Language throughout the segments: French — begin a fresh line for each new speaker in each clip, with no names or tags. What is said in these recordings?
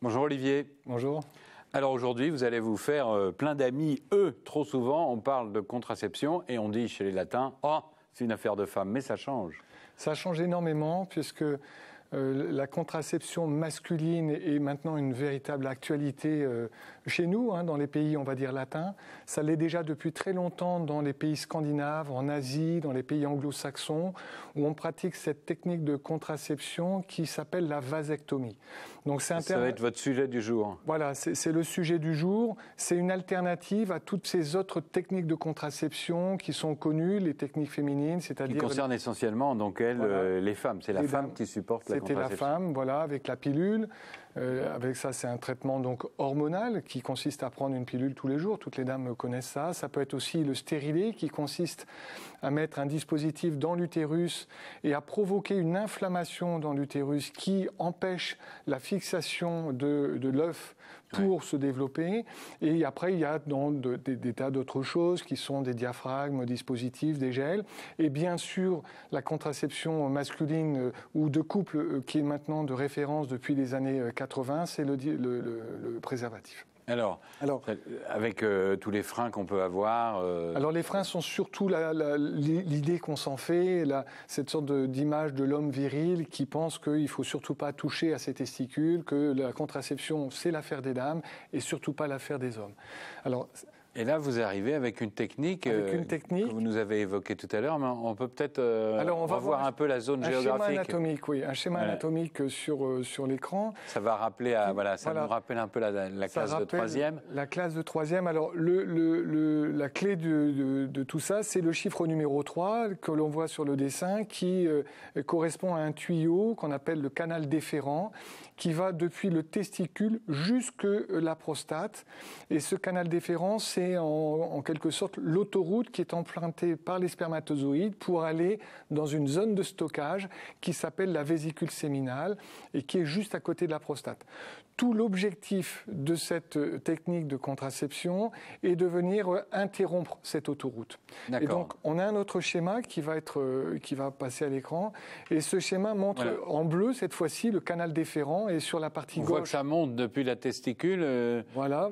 Bonjour Olivier.
Bonjour.
Alors aujourd'hui, vous allez vous faire plein d'amis. Trop souvent, on parle de contraception et on dit chez les latins, « Oh, c'est une affaire de femmes », mais ça change.
Ça change énormément puisque la contraception masculine est maintenant une véritable actualité chez nous, dans les pays, on va dire, latins. Ça l'est déjà depuis très longtemps dans les pays scandinaves, en Asie, dans les pays anglo-saxons, où on pratique cette technique de contraception qui s'appelle la vasectomie.
Donc ça va être votre sujet du jour.
Voilà, c'est le sujet du jour. C'est une alternative à toutes ces autres techniques de contraception qui sont connues, les techniques féminines, c'est-à-dire...
Qui concernent essentiellement, donc, les femmes. C'est la femme qui supporte la contraception.
C'était la femme, voilà, avec la pilule. Avec ça, c'est un traitement donc hormonal qui consiste à prendre une pilule tous les jours. Toutes les dames connaissent ça. Ça peut être aussi le stérilet qui consiste à mettre un dispositif dans l'utérus et à provoquer une inflammation dans l'utérus qui empêche la fixation de l'œuf pour se développer. Et après, il y a des tas d'autres choses qui sont des diaphragmes, dispositifs, des gels. Et bien sûr, la contraception masculine ou de couple qui est maintenant de référence depuis les années 80, c'est le préservatif.
Alors avec tous les freins qu'on peut avoir...
Alors les freins sont surtout l'idée qu'on s'en fait, cette sorte d'image de l'homme viril qui pense qu'il ne faut surtout pas toucher à ses testicules, que la contraception c'est l'affaire des dames et surtout pas l'affaire des hommes. Alors,
et là, vous arrivez avec une technique, que vous nous avez évoquée tout à l'heure, mais on peut peut-être revoir un peu la zone géographique.
Un schéma anatomique, oui, un schéma anatomique sur l'écran.
Ça va rappeler, nous rappelle un peu la classe de troisième.
La classe de troisième. Alors, la clé de tout ça, c'est le chiffre numéro 3 que l'on voit sur le dessin, qui correspond à un tuyau qu'on appelle le canal déférent, qui va depuis le testicule jusque la prostate. Et ce canal déférent, c'est en quelque sorte l'autoroute qui est empruntée par les spermatozoïdes pour aller dans une zone de stockage qui s'appelle la vésicule séminale et qui est juste à côté de la prostate. Tout l'objectif de cette technique de contraception est de venir interrompre cette autoroute.
D'accord.
Et donc, on a un autre schéma qui va passer à l'écran. Et ce schéma montre en bleu, cette fois-ci, le canal déférent. Et sur la partie gauche...
On voit que ça monte depuis la testicule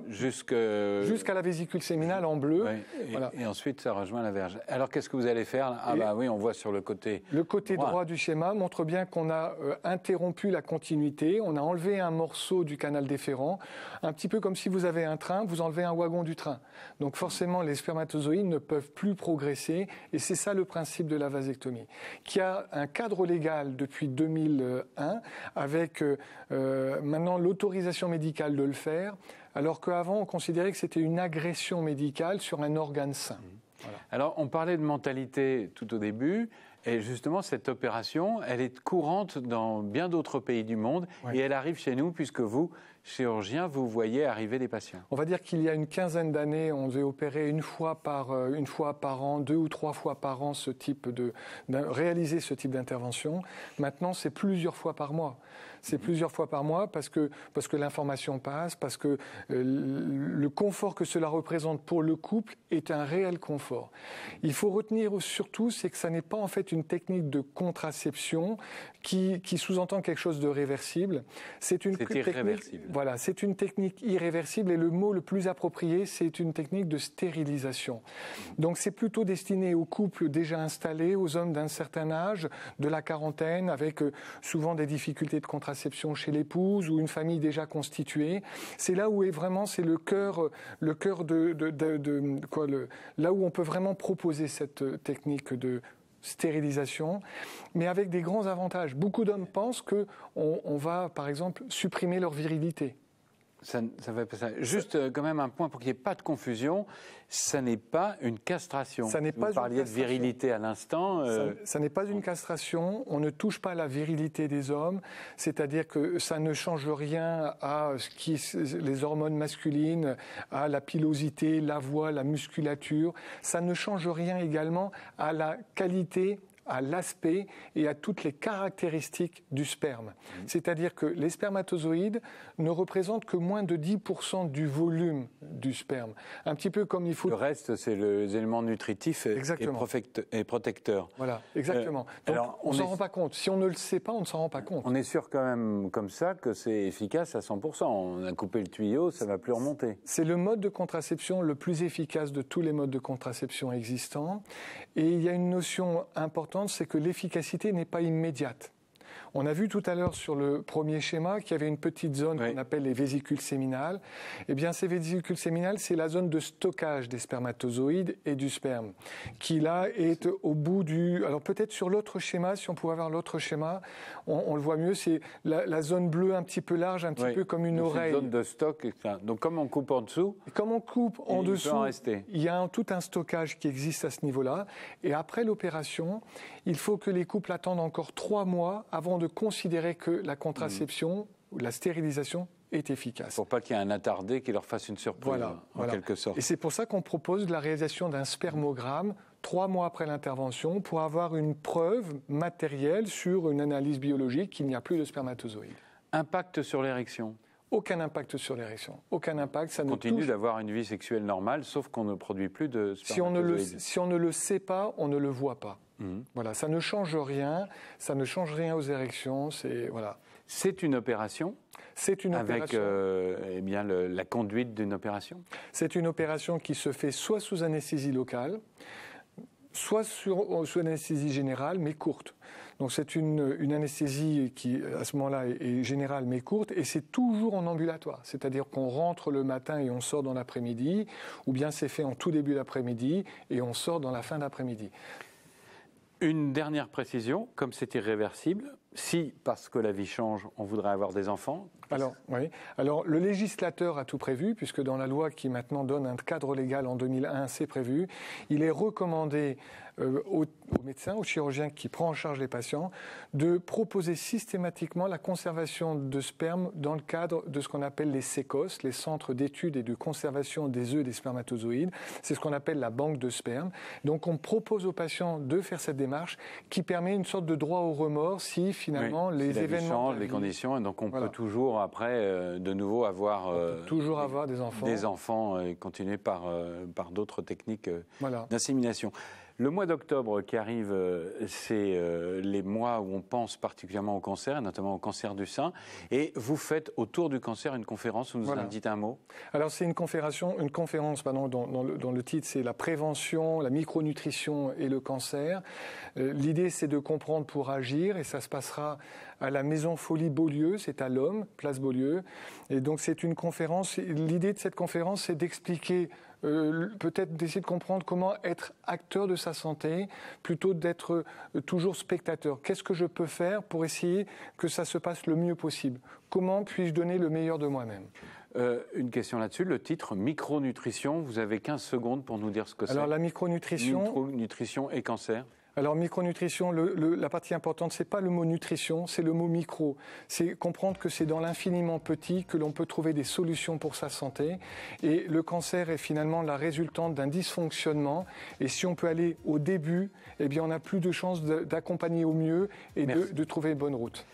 jusqu'à la vésicule séminale en bleu.
Oui. Et ensuite, ça rejoint la verge. Alors, qu'est-ce que vous allez faire? Oui, on voit sur le côté...
Le côté droit du schéma montre bien qu'on a interrompu la continuité. On a enlevé un morceau du canal déférent, un petit peu comme si vous avez un train, vous enlevez un wagon du train. Donc forcément, les spermatozoïdes ne peuvent plus progresser, et c'est ça le principe de la vasectomie, qui a un cadre légal depuis 2001, avec maintenant l'autorisation médicale de le faire, alors qu'avant, on considérait que c'était une agression médicale sur un organe sain.
Voilà. Alors, on parlait de mentalité tout au début, et justement, cette opération, elle est courante dans bien d'autres pays du monde, et elle arrive chez nous, puisque vous, chirurgien, vous voyez arriver des patients.
On va dire qu'il y a une quinzaine d'années, on devait opérer une fois par an, 2 ou 3 fois par an, réaliser ce type d'intervention. Maintenant, c'est plusieurs fois par mois. C'est plusieurs fois par mois parce que l'information passe, parce que le confort que cela représente pour le couple est un réel confort. Il faut retenir surtout, c'est que ça n'est pas en fait une technique de contraception qui sous-entend quelque chose de réversible.
C'est irréversible.
Voilà, c'est une technique irréversible et le mot le plus approprié, c'est une technique de stérilisation. Donc c'est plutôt destiné aux couples déjà installés, aux hommes d'un certain âge, de la quarantaine, avec souvent des difficultés de contraception chez l'épouse ou une famille déjà constituée. C'est là où c'est le cœur là où on peut vraiment proposer cette technique de stérilisation, mais avec des grands avantages. Beaucoup d'hommes pensent qu'on va, par exemple, supprimer leur virilité.
Ça fait pas ça. Juste quand même un point pour qu'il n'y ait pas de confusion, ça n'est pas une castration. Vous parliez de virilité à l'instant.
Ça n'est pas une castration, on ne touche pas la virilité des hommes, c'est-à-dire que ça ne change rien à les hormones masculines, à la pilosité, la voix, la musculature. Ça ne change rien également à la qualité à l'aspect et à toutes les caractéristiques du sperme. C'est-à-dire que les spermatozoïdes ne représentent que moins de 10% du volume du sperme. Un petit peu comme il faut...
Le reste, c'est les éléments nutritifs et protecteurs.
Voilà, exactement. Donc, alors, on ne s'en rend pas compte. Si on ne le sait pas, on ne s'en rend pas compte.
On est sûr quand même comme ça que c'est efficace à 100%. On a coupé le tuyau, ça ne va plus remonter.
C'est le mode de contraception le plus efficace de tous les modes de contraception existants. Et il y a une notion importante, c'est que l'efficacité n'est pas immédiate. On a vu tout à l'heure sur le premier schéma qu'il y avait une petite zone qu'on appelle les vésicules séminales. Eh bien, ces vésicules séminales, c'est la zone de stockage des spermatozoïdes et du sperme, qui là est au bout du... Alors peut-être sur l'autre schéma, si on pouvait avoir l'autre schéma, on le voit mieux, c'est la zone bleue un petit peu large, un petit peu comme une oreille.
Une zone de stock. Donc comme on coupe en dessous,
comme on coupe en dessous, il y a tout un stockage qui existe à ce niveau-là. Et après l'opération, il faut que les couples attendent encore 3 mois avant de considérer que la contraception ou la stérilisation est efficace.
Pour pas qu'il y ait un attardé qui leur fasse une surprise, en quelque sorte.
Et c'est pour ça qu'on propose la réalisation d'un spermogramme 3 mois après l'intervention pour avoir une preuve matérielle sur une analyse biologique qu'il n'y a plus de spermatozoïdes.
Impact sur l'érection?
Aucun impact sur l'érection. Aucun impact. Ça
on continue d'avoir une vie sexuelle normale, sauf qu'on ne produit plus de spermatozoïdes.
Si on ne le sait pas, on ne le voit pas. Voilà, ça ne change rien. Ça ne change rien aux érections.
C'est une opération.
C'est une opération.
Avec la conduite d'une opération.
C'est une opération qui se fait soit sous anesthésie locale, soit sous anesthésie générale, mais courte. Donc c'est une anesthésie qui, à ce moment-là, est générale mais courte, et c'est toujours en ambulatoire. C'est-à-dire qu'on rentre le matin et on sort dans l'après-midi, ou bien c'est fait en tout début d'après-midi et on sort dans la fin d'après-midi.
Une dernière précision, comme c'est irréversible, si, parce que la vie change, on voudrait avoir des enfants.
Alors, le législateur a tout prévu, puisque dans la loi qui maintenant donne un cadre légal en 2001, c'est prévu. Il est recommandé aux médecins, aux chirurgiens qui prend en charge les patients, de proposer systématiquement la conservation de sperme dans le cadre de ce qu'on appelle les CECOS, les centres d'études et de conservation des œufs et des spermatozoïdes. C'est ce qu'on appelle la banque de sperme. Donc, on propose aux patients de faire cette démarche qui permet une sorte de droit au remords si finalement les événements
changent, les conditions, et donc on peut toujours après de nouveau avoir
avoir
des enfants et continuer par d'autres techniques d'insémination. Le mois d'octobre qui arrive, c'est les mois où on pense particulièrement au cancer, et notamment au cancer du sein. Et vous faites autour du cancer une conférence, vous nous en dites un mot?
Alors c'est une conférence dont le titre c'est la prévention, la micronutrition et le cancer. L'idée c'est de comprendre pour agir, et ça se passera à la Maison Folie Beaulieu, c'est à l'Homme, place Beaulieu. Et donc c'est une conférence, l'idée de cette conférence c'est d'expliquer peut-être d'essayer de comprendre comment être acteur de sa santé plutôt d'être toujours spectateur. Qu'est-ce que je peux faire pour essayer que ça se passe le mieux possible? Comment puis-je donner le meilleur de moi-même?
Une question là-dessus, le titre micronutrition, vous avez 15 secondes pour nous dire ce que c'est.
Alors la micronutrition
et cancer.
Alors micronutrition, la partie importante, c'est pas le mot nutrition, c'est le mot micro. C'est comprendre que c'est dans l'infiniment petit que l'on peut trouver des solutions pour sa santé. Et le cancer est finalement la résultante d'un dysfonctionnement. Et si on peut aller au début, eh bien on a plus de chances d'accompagner au mieux et de trouver une bonne route.